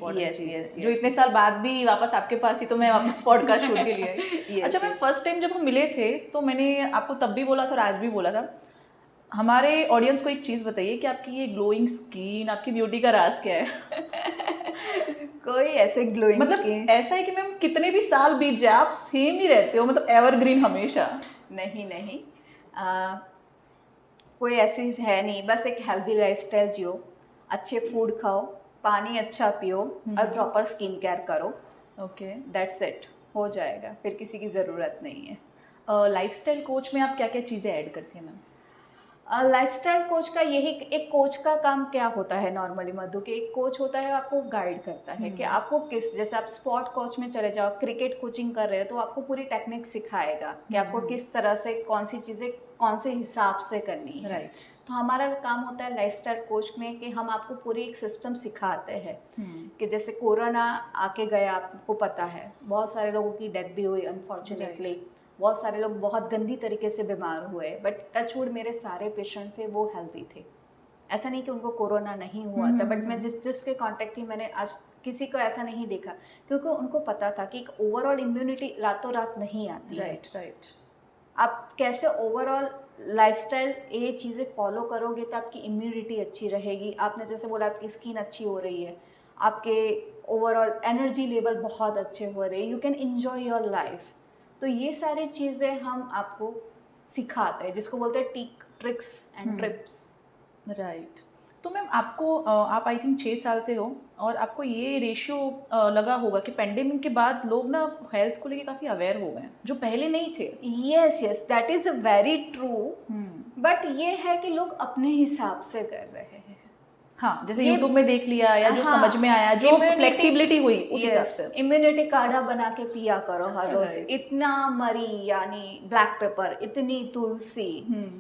Important चीज़ है, yes. जो इतने साल बाद भी वापस आपके पास ही, तो मैं वापस पॉडकास्ट शूट के लिए आई। अच्छा मैम, फर्स्ट टाइम जब हम मिले थे तो मैंने आपको तब भी बोला था और आज भी बोला था, हमारे ऑडियंस को एक चीज़ बताइए कि आपकी ये ग्लोइंग स्किन, आपकी ब्यूटी का राज क्या है? कोई ऐसे ग्लोइंग मतलब स्किन ऐसा है कि मैम कितने भी साल बीत जाए आप सेम ही रहते हो, मतलब एवरग्रीन हमेशा। नहीं कोई ऐसी है नहीं, बस एक हेल्दी लाइफस्टाइल जियो, अच्छे फूड खाओ, पानी अच्छा पियो और प्रॉपर स्किन केयर करो। ओके, दैट्स इट, हो जाएगा, फिर किसी की ज़रूरत नहीं है। लाइफस्टाइल कोच में आप क्या क्या चीज़ें ऐड करती हैं मैम? लाइफस्टाइल कोच का यही, एक कोच का काम क्या होता है नॉर्मली मधु, के एक कोच होता है आपको गाइड करता है कि आपको किस, जैसे आप स्पोर्ट कोच में चले जाओ, क्रिकेट कोचिंग कर रहे हो तो आपको पूरी टेक्निक सिखाएगा कि आपको किस तरह से कौन सी चीज़ें कौन से हिसाब से करनी है। राइट। तो हमारा काम होता है लाइफस्टाइल कोच में कि हम आपको पूरी एक सिस्टम सिखाते हैं कि जैसे कोरोना आके गया, आपको पता है बहुत सारे लोगों की डेथ भी हुई अनफॉर्चुनेटली, बहुत सारे लोग बहुत गंदी तरीके से बीमार हुए, बट टचवुड मेरे सारे पेशेंट थे वो हेल्दी थे, ऐसा नहीं कि उनको कोरोना नहीं हुआ था, बट मैं जिसके कांटेक्ट थी मैंने आज किसी को ऐसा नहीं देखा, क्योंकि उनको पता था कि एक ओवरऑल इम्यूनिटी रातों रात नहीं आती है। राइट। आप कैसे ओवरऑल लाइफस्टाइल ये चीज़ें फॉलो करोगे तो आपकी इम्यूनिटी अच्छी रहेगी। आपने जैसे बोला आपकी स्किन अच्छी हो रही है, आपके ओवरऑल एनर्जी लेवल बहुत अच्छे हो रहे हैं, you can enjoy your life. तो ये सारी चीज़ें हम आपको सिखाते हैं, जिसको बोलते हैं ट्रिक्स एंड ट्रिप्स। राइट। तो मैम आपको आप आई थिंक 6 साल से हो और आपको ये रेशियो लगा होगा कि पेंडेमिक के बाद लोग ना हेल्थ को लेके काफ़ी अवेयर हो गए हैं, जो पहले नहीं थे। Yes that is very true, but ये है कि लोग अपने हिसाब से कर रहे हैं। हाँ, जैसे ये यूट्यूब में देख लिया या जो समझ में आया, जो फ्लेक्सिबिलिटी हुई उस हिसाब से। इम्यूनिटी काढ़ा बना के पिया करो हर रोज, Right. इतना मरी यानी ब्लैक पेपर, इतनी तुलसी,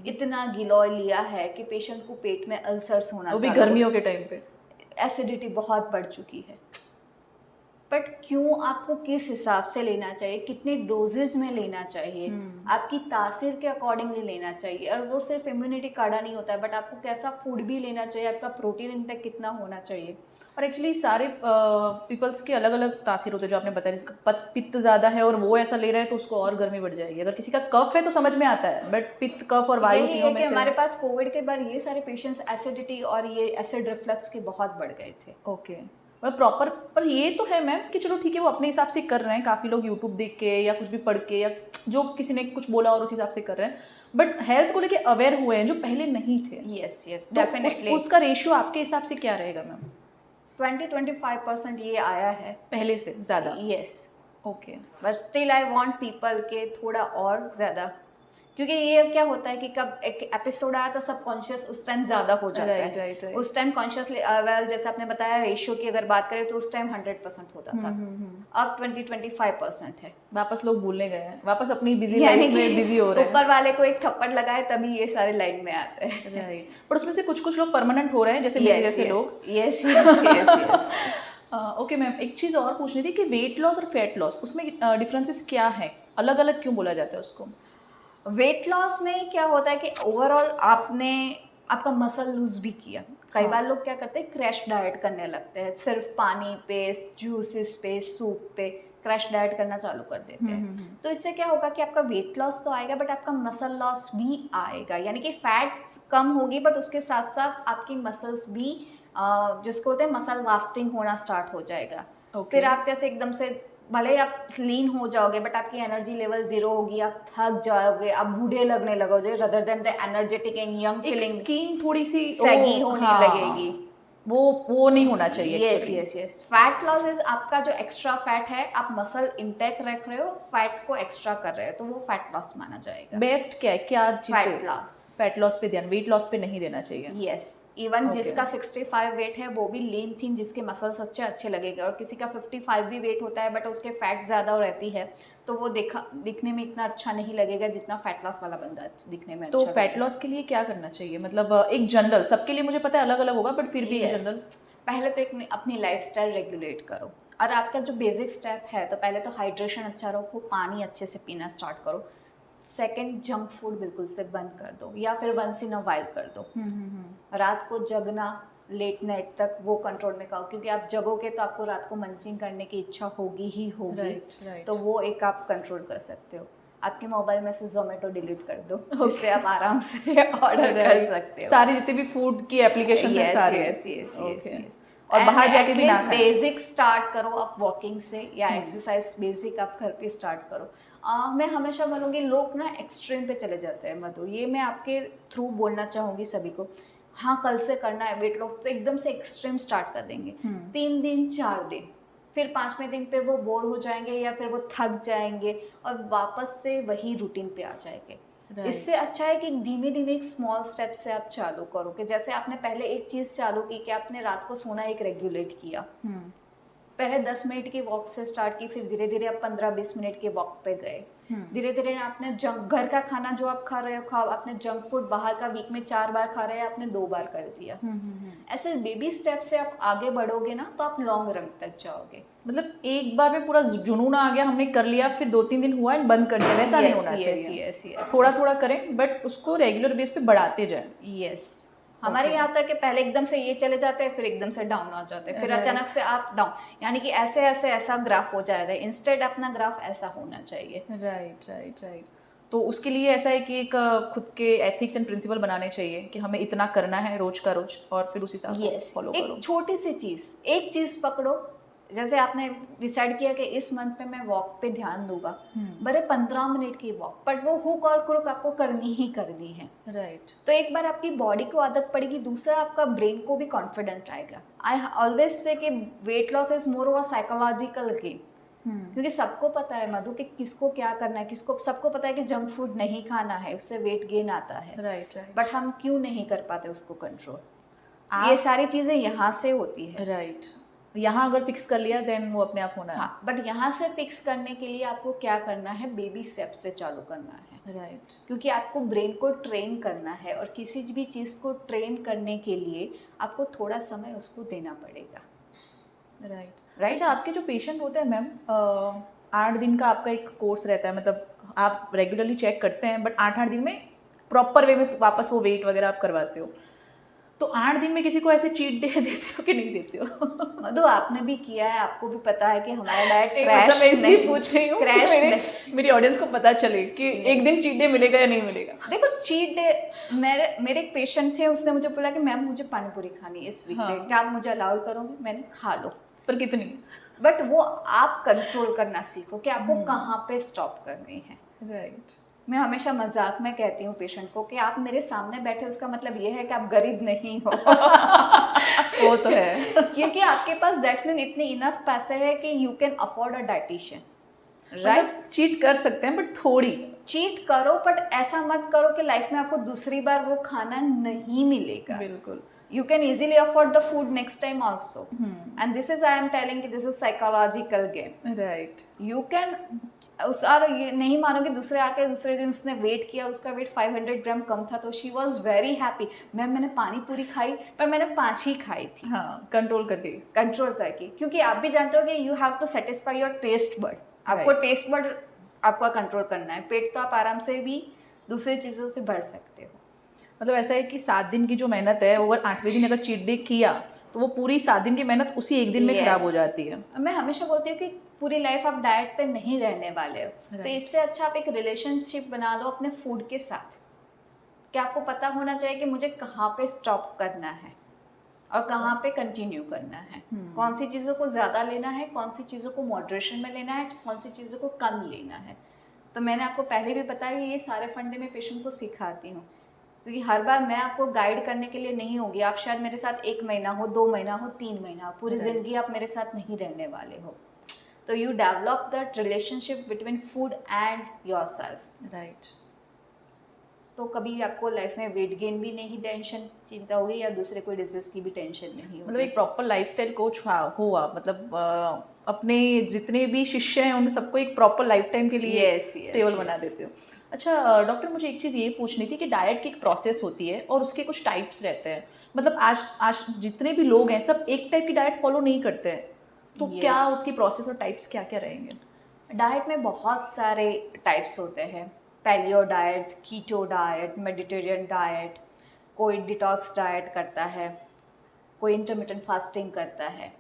इतना गिलोय लिया है कि पेशेंट को पेट में अल्सर्स होना, वो भी गर्मियों के टाइम पे। एसिडिटी बहुत बढ़ चुकी है। बट क्यों, आपको किस हिसाब से लेना चाहिए, कितने डोजेज में लेना चाहिए, आपकी तासीर के अकॉर्डिंगली लेना चाहिए। और वो सिर्फ इम्यूनिटी काढ़ा नहीं होता है, बट आपको कैसा फूड भी लेना चाहिए, आपका प्रोटीन इंटेक कितना होना चाहिए। और एक्चुअली सारे पीपल्स के अलग अलग तासीर होते हैं, जो आपने बताया, जिसका पित्त ज़्यादा है और वो ऐसा ले रहा है तो उसको और गर्मी बढ़ जाएगी। अगर किसी का कफ है तो समझ में आता है, बट पित्त, कफ और वायु यही तीनों है में कि से। हमारे पास कोविड के बाद ये सारे पेशेंट्स एसिडिटी और ये एसिड रिफ्लक्स के बहुत बढ़ गए थे। ओके, मतलब प्रॉपर, पर ये तो है मैम कि चलो ठीक है, वो अपने हिसाब से कर रहे हैं, काफ़ी लोग यूट्यूब देख के या कुछ भी पढ़ के या जो किसी ने कुछ बोला और उस हिसाब से कर रहे हैं, बट हेल्थ को लेके अवेयर हुए हैं जो पहले नहीं थे। यस तो डेफिनेटली उसका रेशियो आपके हिसाब से क्या रहेगा मैम? 20-25% ये आया है पहले से ज़्यादा? Yes. Okay. But still I want people के थोड़ा और ज़्यादा, क्योंकि ये क्या होता है कि कब एक एपिसोड आया तो सब कॉन्शियस उस टाइम ज़्यादा हो जाता है। राइट। उस टाइम कॉन्शियसली वेल, जैसे आपने बताया रेशियो की अगर बात करें तो उस टाइम 100% होता था, अब 20-25% है। वापस लोग भूलने गए हैं, वापस अपनी बिजी यानी लाइफ में बिजी हो रहे हैं। ऊपर वाले को एक थप्पड़ लगाए तभी ये सारे लाइन में आते हैं। राइट, पर उसमें से कुछ कुछ लोग परमानेंट हो रहे हैं, जैसे मेरे जैसे लोग। यस ओके मैम, एक चीज़ और पूछनी थी कि वेट लॉस और फैट लॉस, उसमें डिफरेंसेस क्या है, अलग अलग क्यों बोला जाता है उसको? वेट लॉस में क्या होता है कि ओवरऑल आपने आपका मसल लूज भी किया। कई बार लोग क्या करते हैं, क्रैश डाइट करने लगते हैं, सिर्फ पानी पे, जूसेस पे, सूप पे क्रैश डाइट करना चालू कर देते हैं। तो इससे क्या होगा कि आपका वेट लॉस तो आएगा बट आपका मसल लॉस भी आएगा, यानी कि फैट कम होगी बट उसके साथ साथ आपकी मसल्स भी जिसको होते हैं मसल वास्टिंग होना स्टार्ट हो जाएगा। फिर आप कैसे एकदम से, भले ही आप लीन हो जाओगे बट आपकी एनर्जी लेवल 0 होगी, आप थक जाओगे, आप बूढ़े लगने लगोगे, rather than the energetic and young feeling, skin थोड़ी सी सैगी होने लगेगी। वो नहीं होना चाहिए। यस फैट लॉस इज आपका जो एक्स्ट्रा फैट है, आप मसल इंटेक रख रहे हो, फैट को एक्स्ट्रा कर रहे हो, तो वो फैट लॉस माना जाएगा। बेस्ट क्या है, क्या चीज़ पे? फैट लॉस पे ध्यान, वेट लॉस पे नहीं देना चाहिए। यस इवन जिसका 65 वेट है वो भी लीन थीन, जिसके मसल्स अच्छे लगेंगे, और किसी का 55 भी वेट होता है बट उसके फैट ज़्यादा रहती है तो वो दिखने में इतना अच्छा नहीं लगेगा जितना फैट लॉस वाला बंदा दिखने में तो अच्छा फैट लॉस के लिए क्या करना चाहिए, मतलब एक जनरल, सबके लिए मुझे पता है अलग अलग होगा, बट फिर भी एक जनरल। पहले तो एक अपनी लाइफस्टाइल रेगुलेट करो, और आपका जो बेसिक स्टेप है तो पहले तो हाइड्रेशन अच्छा रखो, पानी अच्छे से पीना स्टार्ट करो। सेकंड, जंक फूड बिल्कुल से बंद कर दो या फिर वंस इन अ वाइल कर दो। रात को जगना, लेट नाइट तक वो कंट्रोल में खाओ, क्योंकि आप जगोगे तो आपको रात को मंचिंग करने की इच्छा होगी ही होगी। राइट। तो वो एक आप कंट्रोल कर सकते हो। आपके मोबाइल में से जोमेटो डिलीट कर दो, जिससे आप आराम से ऑर्डर कर सकते हो। सारी जितनी भी फूड की एप्लीकेशन है सारी। यस। ओके। और बाहर जाके भी ना खाएं। बेसिक स्टार्ट करो आप वॉकिंग से, या एक्सरसाइज बेसिक आप घर पे स्टार्ट करो। मैं हमेशा बोलूँगी, लोग ना एक्सट्रीम पे चले जाते हैं मधु, ये मैं आपके थ्रू बोलना चाहूँगी सभी को। हाँ, कल से करना है वेट लॉस, तो एकदम से एक्सट्रीम स्टार्ट कर देंगे, 3 दिन 4 दिन, फिर 5वें दिन पे वो बोर हो जाएंगे या फिर वो थक जाएंगे और वापस से वही रूटीन पे आ जाएंगे। इससे अच्छा है कि धीमे धीमे एक स्मॉल स्टेप से आप चालू करो, कि जैसे आपने पहले एक चीज़ चालू की कि आपने रात को सोना एक रेगुलेट किया। पहले 10 मिनट की वॉक से स्टार्ट की, फिर धीरे धीरे आप 15-20 मिनट के वॉक पे गए। धीरे धीरे आपने घर का खाना जो आप खा रहे हो खाओ, आपने जंक फूड बाहर का वीक में 4 बार खा रहे हैं, आपने 2 बार कर दिया। ऐसे बेबी स्टेप से आप आगे बढ़ोगे ना, तो आप लॉन्ग रन तक जाओगे। मतलब एक बार में पूरा जुनून आ गया, हमने कर लिया, फिर 2-3 दिन हुआ एंड बंद कर दिया, वैसा नहीं होना चाहिए। थोड़ा थोड़ा करें, बट उसको रेगुलर बेस पे बढ़ाते जाएं। यस। हमारे यहाँ तक कि पहले एकदम से ये चले जाते हैं, फिर एकदम से डाउन आ जाते हैं, फिर अचानक से आप डाउन, यानी कि ऐसे ऐसे ऐसा ग्राफ हो जाएगा। इंस्टेड अपना ग्राफ ऐसा होना चाहिए। राइट। तो उसके लिए ऐसा है कि एक खुद के एथिक्स एंड प्रिंसिपल बनाने चाहिए कि हमें इतना करना है रोज का रोज, और फिर उस हिसाब से फॉलो करो। एक छोटी सी चीज, एक चीज पकड़ो। जैसे आपने डिसाइड किया कि इस मंथ पे मैं वॉक पे ध्यान दूंगा, बड़े 15 मिनट की वॉक, बट वो हुक और क्रुक आपको करनी ही करनी है। राइट। तो एक बार आपकी बॉडी को आदत पड़ेगी, दूसरा आपका ब्रेन को भी कॉन्फिडेंट आएगा। आई ऑलवेज से कि weight loss is more of a psychological game, क्योंकि सबको पता है मधु कि किसको क्या करना है, सबको पता है कि जंक फूड नहीं खाना है, उससे वेट गेन आता है। राइट। बट हम क्यों नहीं कर पाते उसको कंट्रोल? ये सारी चीजें यहाँ से होती है। राइट। यहाँ अगर फिक्स कर लिया देन वो अपने आप होना है। हाँ, बट यहाँ से फिक्स करने के लिए आपको क्या करना है, बेबी स्टेप से चालू करना है। राइट। क्योंकि आपको ब्रेन को ट्रेन करना है, और किसी भी चीज़ को ट्रेन करने के लिए आपको थोड़ा समय उसको देना पड़ेगा। राइट। अच्छा, आपके जो पेशेंट होते हैं मैम, 8 दिन का आपका एक कोर्स रहता है, मतलब आप रेगुलरली चेक करते हैं, बट 8 दिन में प्रॉपर वे में वापस वो वेट वगैरह आप करवाते हो, तो 8 दिन में किसी को ऐसे चीट डे देते हो कि नहीं देते हो? मधु, आपने भी किया है, आपको भी पता है कि हमारा डाइट क्रैश मैं इसलिए पूछ रही हूँ कि मेरी ऑडियंस को पता चले कि एक दिन चीट डे मिलेगा या नहीं मिलेगा। देखो, चीट डे, मेरे एक पेशेंट थे, उसने मुझे बोला कि मैम मुझे पानी पूरी खानी है इस वीक पे, क्या आप मुझे अलाउड करोगे? मैंने खा लो, पर कितनी? बट वो आप कंट्रोल करना सीखो कि आपको कहाँ पे स्टॉप करनी है। राइट। मैं हमेशा मजाक में कहती हूँ पेशेंट को कि आप मेरे सामने बैठे, उसका मतलब ये है कि आप गरीब नहीं हो। वो तो है। क्योंकि आपके पास दैट्स मीन इतने इनफ पैसे हैं कि you can afford a dietitian, right? Cheat कर सकते हैं, बट थोड़ी चीट करो, बट ऐसा मत करो कि लाइफ में आपको दूसरी बार वो खाना नहीं मिलेगा। बिल्कुल। You can easily afford the food next time also. And this is, I am telling you, this is psychological game. Right. You can, और ये नहीं मानोगे, दूसरे दिन उसने वेट किया, उसका वेट 500 ग्राम कम था, तो she was very happy. Ma'am मैंने पानी पूरी खाई, पर मैंने 5 ही खाई थी। हाँ, कंट्रोल करके, क्योंकि आप भी जानते हो कि you have to satisfy your taste bud. आपको टेस्ट बर्ड आपका कंट्रोल करना है। पेट तो आप आराम से भी दूसरी चीज़ों से भर सकते हो। मतलब ऐसा है कि 7 दिन की जो मेहनत है, अगर 8वें दिन अगर चीट डे किया तो वो पूरी 7 दिन की मेहनत उसी एक दिन में खराब हो जाती है। मैं हमेशा बोलती हूँ कि पूरी लाइफ आप डाइट पे नहीं रहने वाले हो, तो इससे अच्छा आप एक रिलेशनशिप बना लो अपने फूड के साथ, कि आपको पता होना चाहिए कि मुझे कहाँ पे स्टॉप करना है और कहाँ पे कंटिन्यू करना है। कौन सी चीज़ों को ज़्यादा लेना है, कौन सी चीज़ों को मॉडरेशन में लेना है, कौन सी चीज़ों को कम लेना है। तो मैंने आपको पहले भी बताया, ये सारे फंडे में पेशेंट को सिखाती हूँ, क्योंकि हर बार मैं आपको गाइड करने के लिए नहीं होगी। आप शायद मेरे साथ 1 महीना हो, 2 महीना हो, 3 महीना, पूरी जिंदगी आप मेरे साथ नहीं रहने वाले हो। तो you develop that relationship between food and yourself. Right. तो कभी आपको लाइफ में वेट गेन भी नहीं टेंशन चिंता होगी, या दूसरे कोई डिजीज की भी टेंशन नहीं होगी। मतलब एक प्रॉपर लाइफस्टाइल कोच हुआ, मतलब अपने जितने भी शिष्य हैं उन सबको एक प्रॉपर लाइफ टाइम के लिए स्टेबल बना देते हो। अच्छा डॉक्टर, मुझे एक चीज़ ये पूछनी थी कि डाइट की एक प्रोसेस होती है और उसके कुछ टाइप्स रहते हैं। मतलब आज जितने भी लोग हैं सब एक टाइप की डाइट फॉलो नहीं करते हैं, तो क्या उसकी प्रोसेस और टाइप्स क्या क्या रहेंगे? डाइट में बहुत सारे टाइप्स होते हैं। Paleo diet, keto diet, Mediterranean diet, कोई डिटॉक्स डाइट करता है। कोई इंटरमिटेंट फास्टिंग करता है,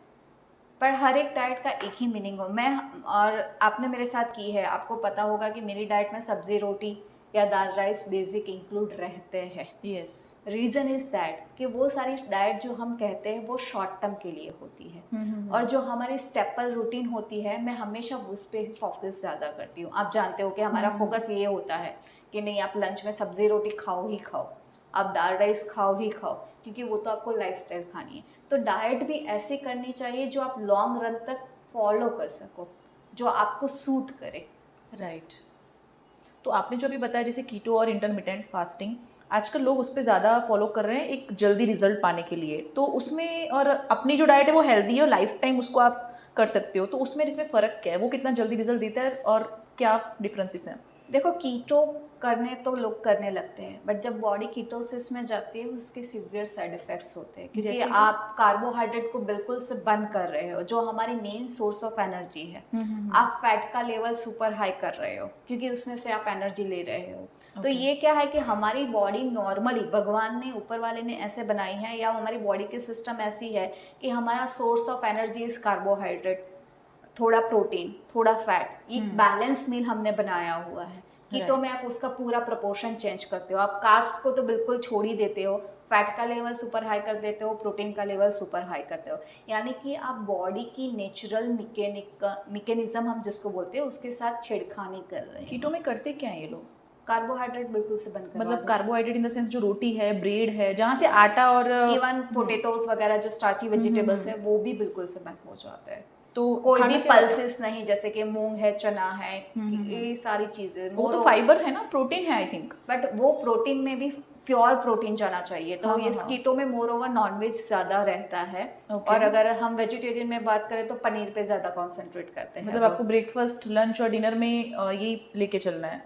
पर हर एक डाइट का एक ही मीनिंग हो। मैं और आपने मेरे साथ की है, आपको पता होगा कि मेरी डाइट में सब्जी रोटी या दाल राइस बेसिक इंक्लूड रहते हैं। यस। रीज़न इज़ दैट कि वो सारी डाइट जो हम कहते हैं वो शॉर्ट टर्म के लिए होती है, और जो हमारी स्टेपल रूटीन होती है मैं हमेशा उस पर ही फोकस ज़्यादा करती हूँ। आप जानते हो कि हमारा फोकस ये होता है कि नहीं, आप लंच में सब्जी रोटी खाओ ही खाओ, आप दाल राइस खाओ ही खाओ, क्योंकि वो तो आपको लाइफस्टाइल खानी है। तो डाइट भी ऐसी करनी चाहिए जो आप लॉन्ग रन तक फॉलो कर सको, जो आपको सूट करे। राइट। तो आपने जो अभी बताया जैसे कीटो और इंटरमिटेंट फास्टिंग, आजकल लोग उस पर ज़्यादा फॉलो कर रहे हैं एक जल्दी रिजल्ट पाने के लिए, तो उसमें और अपनी जो डाइट है वो हेल्दी है और लाइफ टाइम उसको आप कर सकते हो, तो उसमें इसमें फ़र्क क्या है, वो कितना जल्दी रिजल्ट देता है और क्या डिफरेंसेस हैं? देखो, कीटो करने तो लोग करने लगते हैं, बट जब बॉडी कीटोसिस में जाती है उसके सीवियर साइड इफेक्ट्स होते हैं, क्योंकि जैसे कि? आप कार्बोहाइड्रेट को बिल्कुल से बंद कर रहे हो, जो हमारी मेन सोर्स ऑफ एनर्जी है। आप फैट का लेवल सुपर हाई कर रहे हो, क्योंकि उसमें से आप एनर्जी ले रहे हो। तो Okay. ये क्या है कि हमारी बॉडी नॉर्मली भगवान ने, ऊपर वाले ने ऐसे बनाई है, या हमारी बॉडी की सिस्टम ऐसी है कि हमारा source of energy is carbohydrate, थोड़ा प्रोटीन, थोड़ा फैट, एक बैलेंस मील हमने बनाया हुआ है। कीटो में आप उसका पूरा प्रोपोर्शन चेंज करते हो, आप कार्ब्स को तो बिल्कुल छोड़ ही देते हो, फैट का लेवल सुपर हाई कर देते हो, प्रोटीन का लेवल सुपर हाई करते हो, यानी कि आप बॉडी की नेचुरल मैकेनिज्म हम जिसको बोलते हैं उसके साथ छेड़खानी कर रहे हैं। कीटो में करते क्या हैं ये लोग? कार्बोहाइड्रेट बिल्कुल से बंद करवा मतलब कार्बोहाइड्रेट इन द सेंस जो रोटी है, ब्रेड है, जहाँ से आटा और इवन पोटेटोज वगैरह जो स्टार्ची वेजिटेबल्स है वो भी बिल्कुल से बंद हो जाते हैं। तो कोई खाना भी क्या- पल्सेस नहीं, जैसे कि मूंग है, चना है, ये सारी चीजें, वो तो फाइबर है ना, प्रोटीन है आई थिंक। बट वो प्रोटीन में भी प्योर प्रोटीन जाना चाहिए। तो हाँ, ये हाँ। कीटो में मोर ओवर नॉनवेज ज्यादा रहता है। Okay. और अगर हम वेजिटेरियन में बात करें तो पनीर पे ज्यादा कॉन्सेंट्रेट करते हैं। मतलब आपको ब्रेकफास्ट, लंच और डिनर में यही लेके चलना है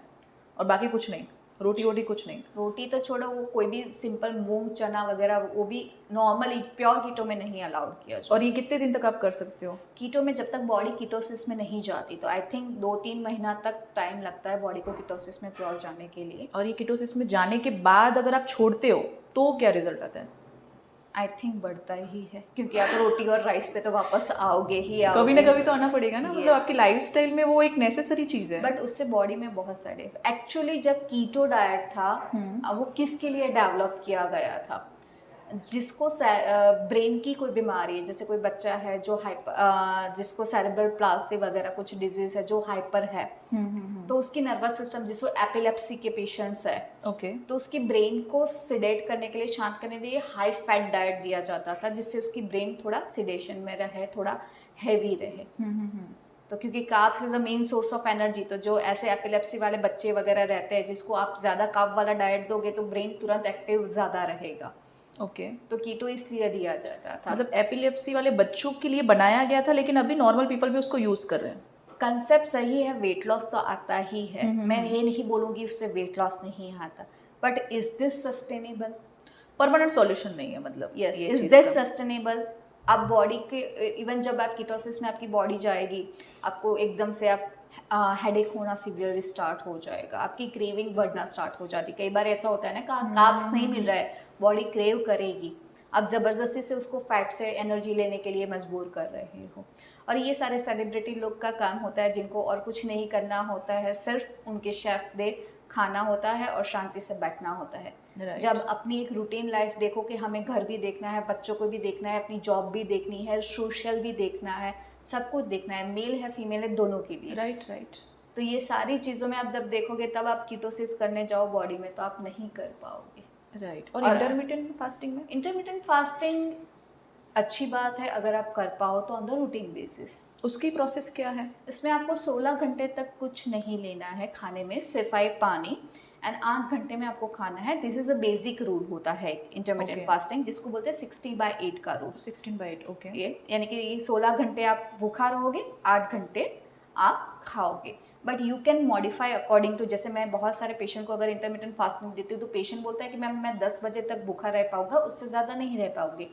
और बाकी कुछ नहीं, रोटी वोटी कुछ नहीं? रोटी तो छोड़ो, वो कोई भी सिंपल मूंग चना वगैरह वो भी नॉर्मली प्योर कीटो में नहीं अलाउड किया जाता। और ये कितने दिन तक आप कर सकते हो? कीटो में जब तक बॉडी कीटोसिस में नहीं जाती, तो आई थिंक 2-3 महीना तक टाइम लगता है बॉडी को कीटोसिस में प्योर जाने के लिए। और ये कीटोसिस में जाने के बाद अगर आप छोड़ते हो तो क्या रिजल्ट आता है? आई थिंक बढ़ता ही है, क्योंकि आप रोटी और राइस पे तो वापस आओगे ही आओगे। कभी ना कभी तो आना पड़ेगा ना, मतलब Yes. आपकी लाइफस्टाइल में वो एक नेसेसरी चीज है। बट उससे बॉडी में बहुत सारे एक्चुअली जब कीटो डाइट था, वो किसके लिए डेवलप किया गया था? जिसको ब्रेन की कोई बीमारी है, जैसे कोई बच्चा है जो जिसको सेरेब्रल पाल्सी वगैरह कुछ डिजीज है, जो हाइपर है, तो उसकी नर्वस सिस्टम, जिसको एपिलेप्सी के पेशेंट्स है, ओके। तो उसकी ब्रेन को सिडेट करने के लिए, शांत करने के लिए हाई फैट डाइट दिया जाता था, जिससे उसकी ब्रेन थोड़ा सिडेशन में रहे, थोड़ा हैवी रहे। तो क्योंकि carbs is a main source of energy, तो जो ऐसे एपिलेप्सी वाले बच्चे वगैरह रहते हैं जिसको आप ज़्यादा कार्ब वाला डाइट दोगे तो ब्रेन तुरंत एक्टिव ज़्यादा रहेगा। ओके। तो कीटो इसलिए दिया जाता था। मतलब एपिलेप्सी वाले बच्चों के लिए बनाया गया था, लेकिन अभी नॉर्मल पीपल भी उसको यूज कर रहे हैं। कंसेप्ट सही है, वेट लॉस तो आता ही है, मैं ये नहीं बोलूँगी उससे वेट लॉस नहीं आता, but is this sustainable? Permanent solution नहीं है, मतलब यस, ये इज चीज़ दिस का। सस्टेनेबल? आप बॉडी के इवन जब आप कीटोसिस में आपकी बॉडी जाएगी, आपको एकदम से आप हेडेक होना सीवियरली स्टार्ट हो जाएगा, आपकी क्रेविंग बढ़ना स्टार्ट हो जाती। कई बार ऐसा होता है ना कि कार्ब्स नहीं मिल रहा है, बॉडी क्रेव करेगी, आप ज़बरदस्ती से उसको फैट से एनर्जी लेने के लिए मजबूर कर रहे हो। और ये सारे सेलिब्रिटी लोग का काम होता है, जिनको और कुछ नहीं करना होता है, सिर्फ उनके शेफ दे खाना होता है और शांति से बैठना होता है। Right. जब अपनी एक रूटीन लाइफ देखो कि हमें घर भी देखना है, बच्चों को भी देखना है, अपनी जॉब भी देखनी है, सोशल भी देखना है, सब कुछ देखना है, मेल है फीमेल है, दोनों के लिए। राइट। तो ये सारी चीज़ों में आप जब देखोगे, तब आप कीटोसिस करने जाओ बॉडी में, तो आप नहीं कर पाओगे। राइट। और और इंटरमिटेंट फास्टिंग में? इंटरमिटेंट फास्टिंग अच्छी बात है अगर आप कर पाओ तो ऑन द रूटीन बेसिस। उसकी प्रोसेस क्या है? इसमें आपको 16 घंटे तक कुछ नहीं लेना है खाने में, सिर्फ पानी, एंड 8 घंटे में आपको खाना है। This is a basic rule होता है इंटरमिटेंट फास्टिंग, जिसको बोलते हैं 60/8 का रूल। 16/8, ओके। ये यानी कि ये 16 घंटे आप भूखा रहोगे, 8 घंटे आप खाओगे। But you can modify according to, जैसे मैं बहुत सारे पेशेंट को अगर इंटरमिटेंट फास्टिंग देती हूँ तो पेशेंट बोलता है कि मैम मैं 10 बजे तक भूखा रह पाऊंगा, उससे ज़्यादा नहीं रह पाओगे।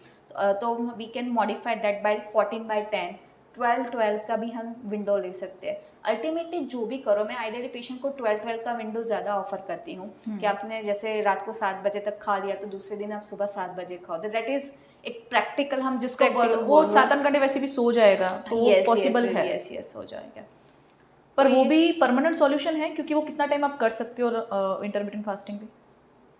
तो we can modify that by 14/10, 12/12 का भी हम विंडो ले सकते हैं। अल्टीमेटली जो भी करो, मैं आइडियली पेशेंट को 12/12 का विंडो ज़्यादा ऑफर करती हूँ कि आपने जैसे रात को 7 बजे तक खा लिया तो दूसरे दिन आप सुबह 7 बजे खाओ। दैट इज़ एक प्रैक्टिकल हम जिसको वो 7-8 घंटे वैसे भी सो जाएगा तो वो पॉसिबल है। यस हो जाएगा। पर तो वो ये भी परमानेंट सॉल्यूशन है क्योंकि वो कितना टाइम आप कर सकते हो इंटरमिटेंट फास्टिंग पे?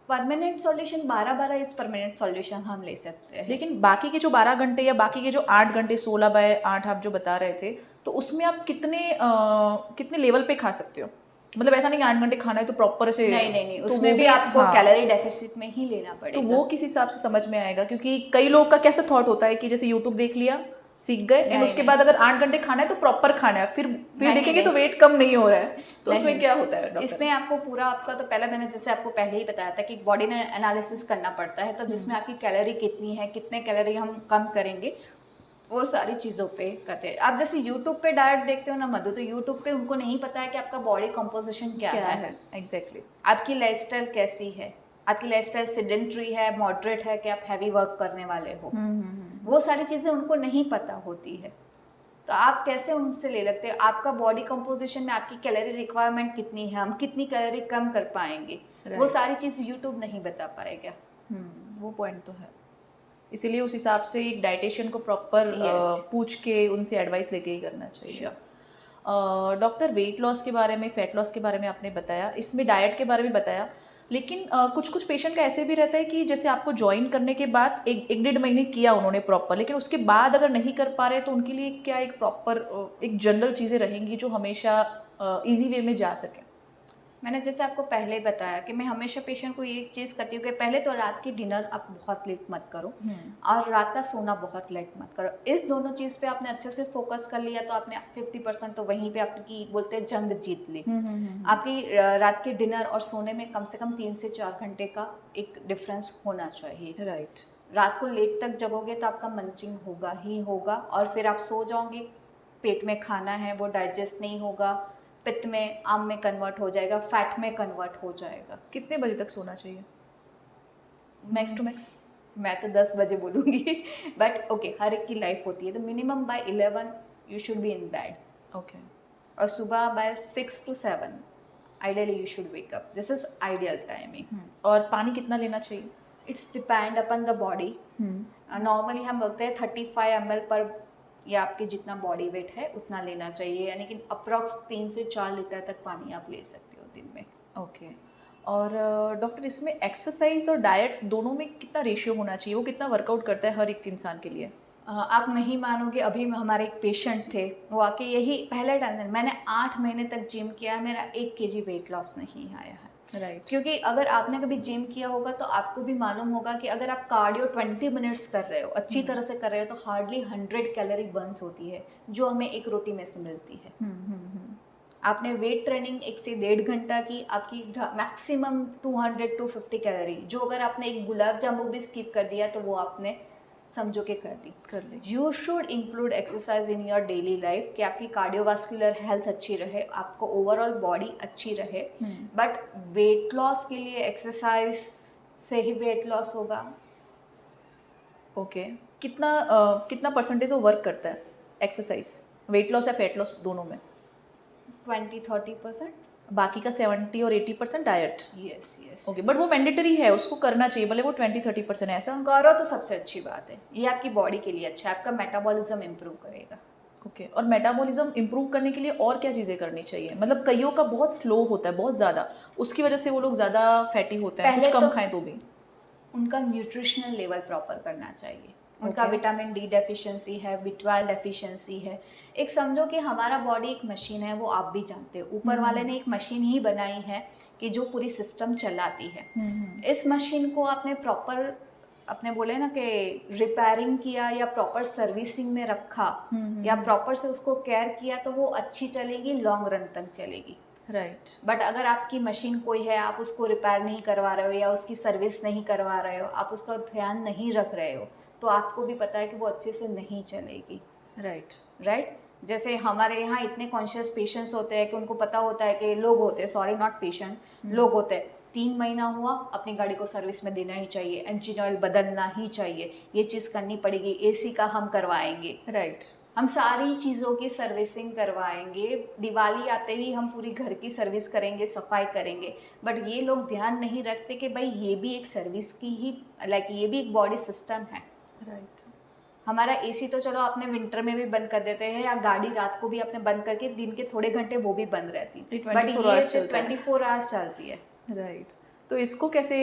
परमानेंट सॉल्यूशन 12-12 इस परमानेंट सॉल्यूशन हम ले सकते हैं। लेकिन बाकी के जो 12 घंटे या बाकी के जो 8 घंटे 16/8 आप जो बता रहे थे, तो उसमें आप कितने लेवल पे खा सकते हो? मतलब ऐसा नहीं कि 8 घंटे खाना है तो प्रॉपर से, नहीं तो उसमें वो भी आपको हाँ, कैलोरी डेफिसिट में ही लेना तो पड़ेगा। वो किस हिसाब से समझ में आएगा? क्योंकि कई लोग का कैसा थॉट होता है कि जैसे यूट्यूब देख लिया, सीख गए एंड नहीं, उसके नहीं। बाद अगर 8 घंटे खाना है तो प्रॉपर खाना है, फिर नहीं, देखेंगे नहीं। तो वेट कम नहीं हो रहा है, तो नहीं, उसमें क्या होता है डॉक्टर? इसमें आपको पूरा आपका तो पहले मैंने जैसे आपको पहले ही बताया था कि बॉडी ने एनालिसिस करना पड़ता है, तो जिसमें आपकी कैलोरी कितनी है, कितने कैलोरी हम कम करेंगे, वो सारी चीज़ों पे करते हैं। आप जैसे यूट्यूब पे डाइट देखते हो ना मधु, तो यूट्यूब पे उनको नहीं पता है कि आपका बॉडी कंपोजिशन क्या है, एग्जैक्टली। आपकी लाइफस्टाइल कैसी है, आपकी लाइफस्टाइल सेडेंटरी है, मॉडरेट है, कि आप हैवी वर्क करने वाले हो, वो सारी चीज़ें उनको नहीं पता होती है। तो आप कैसे उनसे ले लगते हैं, आपका बॉडी कंपोजिशन में आपकी कैलोरी रिक्वायरमेंट कितनी है, हम कितनी कैलोरी कम कर पाएंगे, वो सारी चीज़ यूट्यूब नहीं बता पाएगा। वो पॉइंट तो है, इसीलिए उस हिसाब से एक डाइटिशियन को प्रॉपर पूछ के उनसे एडवाइस लेके ही करना चाहिए। डॉक्टर, वेट लॉस के बारे में, फैट लॉस के बारे में आपने बताया, इसमें डाइट के बारे में बताया, लेकिन कुछ कुछ पेशेंट का ऐसे भी रहता है कि जैसे आपको ज्वाइन करने के बाद एक 1.5 महीने किया उन्होंने प्रॉपर, लेकिन उसके बाद अगर नहीं कर पा रहे तो उनके लिए क्या एक प्रॉपर एक जनरल चीज़ें रहेंगी जो हमेशा इजी वे में जा सके? मैंने जैसे आपको पहले ही बताया कि मैं हमेशा पेशेंट को ये चीज़ करती हूँ कि पहले तो रात की डिनर आप बहुत लेट मत करो और रात का सोना बहुत लेट मत करो। इस दोनों चीज़ पे आपने अच्छे से फोकस कर लिया तो आपने 50% तो वहीं पे आपकी बोलते हैं जंग जीत ली। आपकी रात की डिनर और सोने में कम से कम 3 से 4 घंटे का एक डिफरेंस होना चाहिए। राइट। रात को लेट तक जगोगे तो आपका मंचिंग होगा ही होगा और फिर आप सो जाओगे, पेट में खाना है वो डाइजेस्ट नहीं होगा, पित्त में आम में कन्वर्ट हो जाएगा, फैट में कन्वर्ट हो जाएगा। कितने बजे तक सोना चाहिए मैक्स टू मैक्स? मैं तो 10 बजे बोलूँगी बट ओके, हर एक की लाइफ होती है, तो minimum by 11 you should be in bed. Okay. और सुबह by 6 to 7 ideally you should wake up, this is ideal timing. और पानी कितना लेना चाहिए? It's depend upon the body. Normally हम बोलते हैं 35 ml पर, या आपके जितना बॉडी वेट है उतना लेना चाहिए, यानी कि अप्रॉक्स 3 से 4 लीटर तक पानी आप ले सकते हो दिन में। ओके। और डॉक्टर, इसमें एक्सरसाइज और डाइट दोनों में कितना रेशियो होना चाहिए? वो कितना वर्कआउट करता है हर एक इंसान के लिए? आप नहीं मानोगे, अभी हमारे एक पेशेंट थे, वो आके यही पहला टेंशन, मैंने 8 महीने तक जिम किया, मेरा 1 kg वेट लॉस नहीं आया है। राइट। क्योंकि अगर आपने कभी जिम किया होगा तो आपको भी मालूम होगा कि अगर आप कार्डियो 20 मिनट्स कर रहे हो, अच्छी तरह से कर रहे हो, तो हार्डली 100 कैलोरी बर्न्स होती है जो हमें एक रोटी में से मिलती है। आपने वेट ट्रेनिंग 1 से 1.5 घंटा की, आपकी मैक्सिमम 200 to 50 कैलोरी, जो अगर आपने एक गुलाब जामुन भी स्किप कर दिया तो वो आपने समझो के कर ली। You should include exercise in your daily life कि आपकी कार्डियोवास्कुलर हेल्थ अच्छी रहे, आपको ओवरऑल बॉडी अच्छी रहे। बट वेट लॉस के लिए एक्सरसाइज से ही वेट लॉस होगा। ओके। कितना परसेंटेज वो वर्क करता है एक्सरसाइज, वेट लॉस या फैट लॉस दोनों में? 20-30%। बाकी का 70 और 80% डाइट? यस। ओके, बट वो मैंडेटरी है, उसको करना चाहिए भले वो 20-30% है, ऐसा? करो तो सबसे अच्छी बात है, ये आपकी बॉडी के लिए अच्छा है, आपका मेटाबॉलिज्म इम्प्रूव करेगा। ओके। और मेटाबॉलिज्म इम्प्रूव करने के लिए और क्या चीज़ें करनी चाहिए? मतलब कईयों का बहुत स्लो होता है, बहुत ज़्यादा, उसकी वजह से वो लोग ज़्यादा फैटी होते हैं, कुछ कम खाएं तो भी। उनका न्यूट्रिशनल लेवल प्रॉपर करना चाहिए। उनका विटामिन डी डेफिशिएंसी है, B12 डेफिशिएंसी है। एक समझो कि हमारा बॉडी एक मशीन है, वो आप भी जानते हो, ऊपर वाले ने एक मशीन ही बनाई है कि जो पूरी सिस्टम चलाती है। इस मशीन को आपने प्रॉपर, अपने बोले ना कि रिपेयरिंग किया या प्रॉपर सर्विसिंग में रखा या प्रॉपर से उसको केयर किया तो वो अच्छी चलेगी, लॉन्ग रन तक चलेगी। राइट। बट अगर आपकी मशीन कोई है, आप उसको रिपेयर नहीं करवा रहे हो या उसकी सर्विस नहीं करवा रहे हो, आप उसका ध्यान नहीं रख रहे हो, तो आपको भी पता है कि वो अच्छे से नहीं चलेगी। राइट। जैसे हमारे यहाँ इतने कॉन्शियस पेशेंट्स होते हैं कि उनको पता होता है कि लोग होते हैं, सॉरी नॉट पेशेंट, लोग होते हैं, 3 महीना हुआ अपनी गाड़ी को सर्विस में देना ही चाहिए, इंजन ऑयल बदलना ही चाहिए, ये चीज़ करनी पड़ेगी, AC का हम करवाएंगे। राइट। हम सारी चीज़ों की सर्विसिंग करवाएंगे, दिवाली आते ही हम पूरी घर की सर्विस करेंगे, सफाई करेंगे। बट ये लोग ध्यान नहीं रखते कि भाई ये भी एक सर्विस की ही, लाइक ये भी एक बॉडी सिस्टम है। राइट। हमारा एसी तो चलो आपने विंटर में भी बंद कर देते हैं, या गाड़ी रात को भी आपने बंद करके दिन के थोड़े घंटे वो भी बंद रहती ये है, बट 24 ये hours चलता है। 24 आवर्स चलती है। राइट। तो इसको कैसे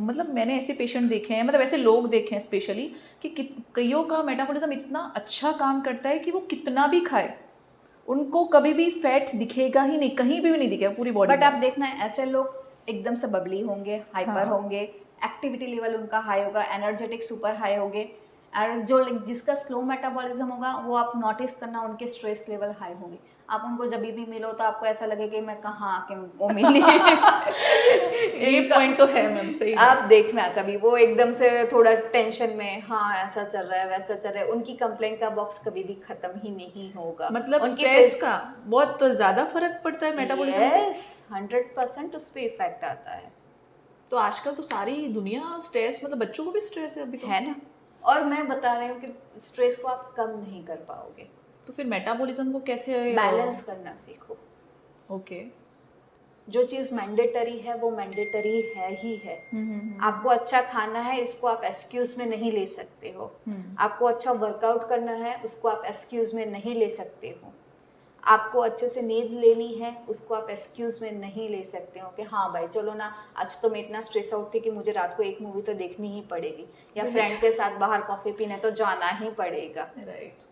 मतलब मैंने ऐसे पेशेंट देखे हैं, मतलब ऐसे लोग देखे हैं स्पेशली कि कईयों का मेटाबॉलिज्म इतना अच्छा काम करता है कि वो कितना भी खाए उनको कभी भी फैट दिखेगा ही नहीं, कहीं भी नहीं दिखेगा पूरी बॉडी बट आप में। देखना है ऐसे लोग एकदम से बबली होंगे, हाइपर हाँ। होंगे, एक्टिविटी लेवल उनका हाई होगा, एनर्जेटिक सुपर हाई होंगे। और जो जिसका स्लो मेटाबॉलिज्म होगा वो आप नोटिस करना उनके स्ट्रेस लेवल हाई होंगे। आप उनको जब भी मिलो तो आपको ऐसा लगे कि मैं कहाँ आके उनको मिली। ये पॉइंट तो है मैम, सही आप है। देखना कभी वो एकदम से थोड़ा टेंशन में, हाँ ऐसा चल रहा है वैसा चल रहा है, उनकी कंप्लेंट का बॉक्स कभी भी खत्म ही नहीं होगा। मतलब उनकी स्ट्रेस का बहुत ज्यादा फर्क पड़ता है मेटाबॉलिज्म पे। यस 100% उस पर इफेक्ट आता है। तो आजकल तो सारी दुनिया स्ट्रेस, मतलब बच्चों को भी स्ट्रेस है अभी तो। है ना। और मैं बता रही हूँ कि स्ट्रेस को आप कम नहीं कर पाओगे। तो फिर मेटाबॉलिज्म को कैसे बैलेंस करना सीखो। ओके। जो चीज़ मैंडेटरी है वो मैंडेटरी है ही है। आपको अच्छा खाना है, इसको आप एक्सक्यूज में नहीं ले सकते हो। आपको अच्छा वर्कआउट करना है, उसको आप एक्सक्यूज में नहीं ले सकते हो। आपको अच्छे से नींद लेनी है, उसको आप एक्सक्यूज में नहीं ले सकते हो कि हाँ भाई चलो ना, आज तो मैं इतना स्ट्रेस आउट थी कि मुझे रात को एक मूवी तो देखनी ही पड़ेगी, या फ्रेंड के साथ बाहर कॉफी पीने तो जाना ही पड़ेगा। राइट।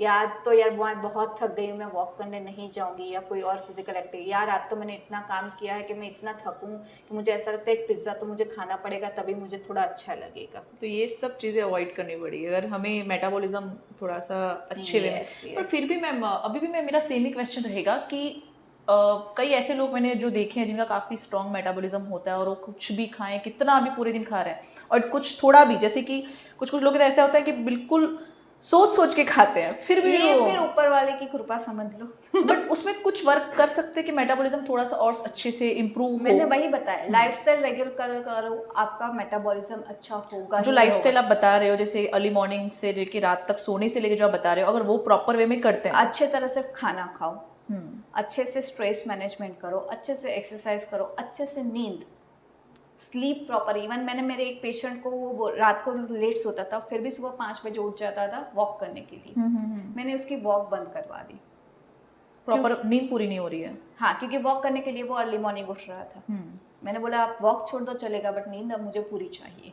यार तो यार मैं बहुत थक गई हूँ, मैं वॉक करने नहीं जाऊंगी या कोई और फिजिकल एक्टिविटी। यार आज तो मैंने इतना काम किया है कि मैं इतना थकूं कि मुझे ऐसा लगता है एक पिज्ज़ा तो मुझे खाना पड़ेगा तभी मुझे थोड़ा अच्छा लगेगा। तो ये सब चीज़ें अवॉइड करनी पड़ेगी अगर हमें मेटाबॉलिज्म थोड़ा सा अच्छे वे में। Yes, पर yes. फिर भी मैम अभी भी मैं मेरा सेम ही क्वेश्चन रहेगा कि कई ऐसे लोग मैंने जो देखे हैं जिनका काफ़ी स्ट्रॉन्ग मेटाबॉलिज्म होता है और वो कुछ भी खाएं, कितना भी पूरे दिन खा रहे हैं, और कुछ थोड़ा भी, जैसे कि कुछ कुछ लोग ऐसा होता है कि बिल्कुल सोच सोच के खाते हैं, फिर भी ये वो फिर ऊपर वाले की कृपा समझ लो। बट उसमें कुछ वर्क कर सकते हैं कि मेटाबॉलिज्म थोड़ा सा और अच्छे से इम्प्रूव हो। मैंने वही बताया, लाइफस्टाइल रेगुलर करो, आपका मेटाबॉलिज्म अच्छा होगा जो ही लाइफस्टाइल होगा। आप बता रहे हो, जैसे अर्ली मॉर्निंग से लेके रात तक सोने से लेके जो आप बता रहे हो, अगर वो प्रॉपर वे में करते हैं। अच्छे तरह से खाना खाओ, अच्छे से स्ट्रेस मैनेजमेंट करो, अच्छे से एक्सरसाइज करो, अच्छे से नींद, स्लीप प्रॉपर। इवन मैंने मेरे एक पेशेंट को वो रात को लेट सोता था फिर भी सुबह 5 बजे उठ जाता था वॉक करने के लिए। मैंने उसकी वॉक बंद करवा दी। प्रॉपर नींद पूरी नहीं हो रही है। हाँ, क्योंकि वॉक करने के लिए वो अर्ली मॉर्निंग उठ रहा था। मैंने बोला आप वॉक छोड़ दो चलेगा, बट नींद अब मुझे पूरी चाहिए।